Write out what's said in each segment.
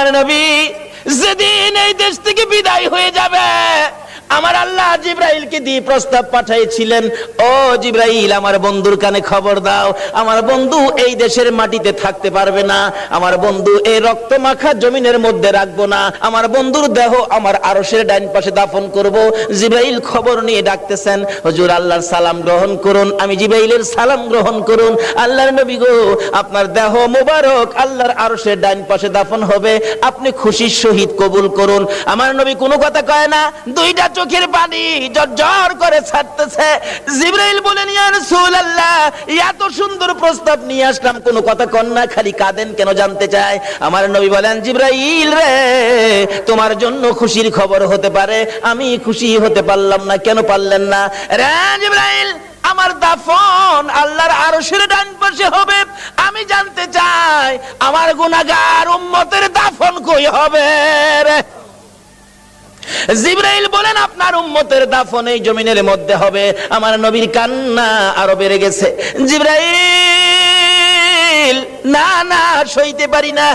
আমার নবী যেদিন এই দেশ থেকে বিদায় হয়ে যাবে, আমার আল্লাহ জিবরাইলকে দিয়ে প্রস্তাব পাঠাইছিলেন, ও জিবরাইল আমার বন্ধুর কানে খবর দাও, আমার বন্ধু এই দেশের মাটিতে থাকতে পারবে না, আমার বন্ধু এই রক্ত মাখা জমিনের মধ্যে রাখবো না, আমার বন্ধুর দেহ আমার আরশের ডাইন পাশে দাফন করব। জিবরাইল খবর নিয়ে ডাকতেছেন, হুজুর আল্লাহর সালাম গ্রহণ করুন। আমি জিবরাইলের সালাম গ্রহণ করুন। আল্লাহর নবী গো, আপনার দেহ মোবারক আল্লাহর আরশের ডাইন পাশে দাফন হবে, আপনি খুশির সহিত কবুল করুন। আমার নবী কোনো কথা কয় না, দুইটা চোখের পানি জর্জর করে ছাড়তেছে। জিবরাইল বলেন, ইয়া রাসূলুল্লাহ, এত সুন্দর প্রস্তাব নিয়ে আসলাম, কোনো কথা কন না, খালি কাঁদেন কেন জানতে চাই। আমার নবী বলেন, জিবরাইল রে, তোমার জন্য খুশির খবর হতে পারে, আমি খুশি হতে পারলাম না। কেন পারলেন না? রে জিবরাইল, আমার দাফন আল্লাহর আরশের ডান পাশে হবে, আমি জানতে চাই আমার গুনাহগার উম্মতের দাফন কই হবে রে? জিবরাইল বলেন, আপনার উম্মতের দাফন এই জমিনের মধ্যে হবে। আমার নবীর কান্না আরো বেড়ে গেছে। জিবরাইল, না না, সইতে পারি না,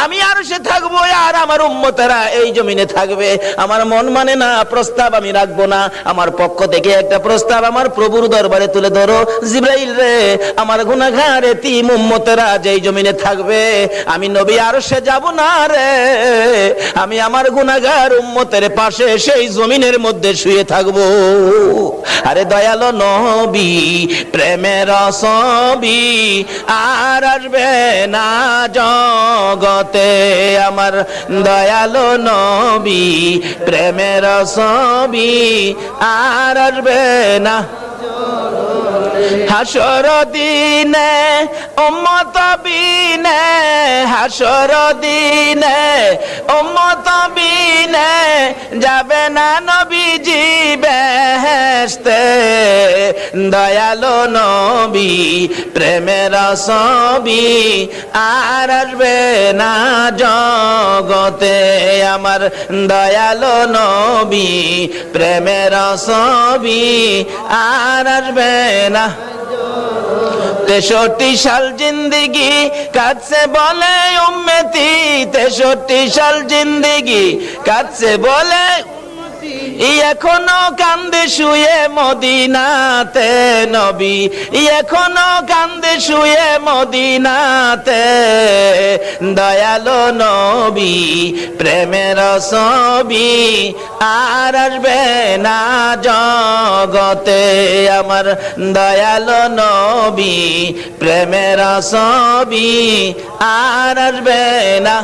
আমি আরশে থাকবো আর আমার উম্মতেরা এই জমিনে থাকবে। আমার মন মানে না, প্রস্তাব আমি রাখবো না। আমার পক্ষ থেকে একটা প্রস্তাব আমার প্রভুর দরবারে তুলে ধরো। জিবরাইল রে, আমার গুনাহগার এতিম উম্মতেরা যেই জমিনে থাকবে, আমি নবী আরশে যাব না রে, আমি আমার গুনাহগার উম্মতের পাশে সেই জমিনের মধ্যে শুয়ে থাকবো। আরে দয়ালো নবী, প্রেমের ছবি আর আসবে না জগতে, আমার দয়ালো নবী, প্রেমের ছবি আর আসবে না। হাসর দিনে উম্মত বিনে, হাসর দিনে উম্মত বিনে যাবে না নবীজি বেহেশতে। দয়ালো নবী, প্রেমের ছবি আর আসবে না জগতে, আমার দয়ালো নবী, প্রেমের ছবি আর আসবে না। 63 সাল জিন্দেগি কাটছে বলে উম্মতি, 63 সাল জিন্দেগি কাটছে বলে, এখনো কান্দে শুয়ে মদিনাতে নবী, এখনো কান্দে শুয়ে মদিনাতে। দয়ালো নবী, প্রেমের ছবি আর আসবে না জগতে, আমার দয়ালো নবী, প্রেমের ছবি আর আসবে না।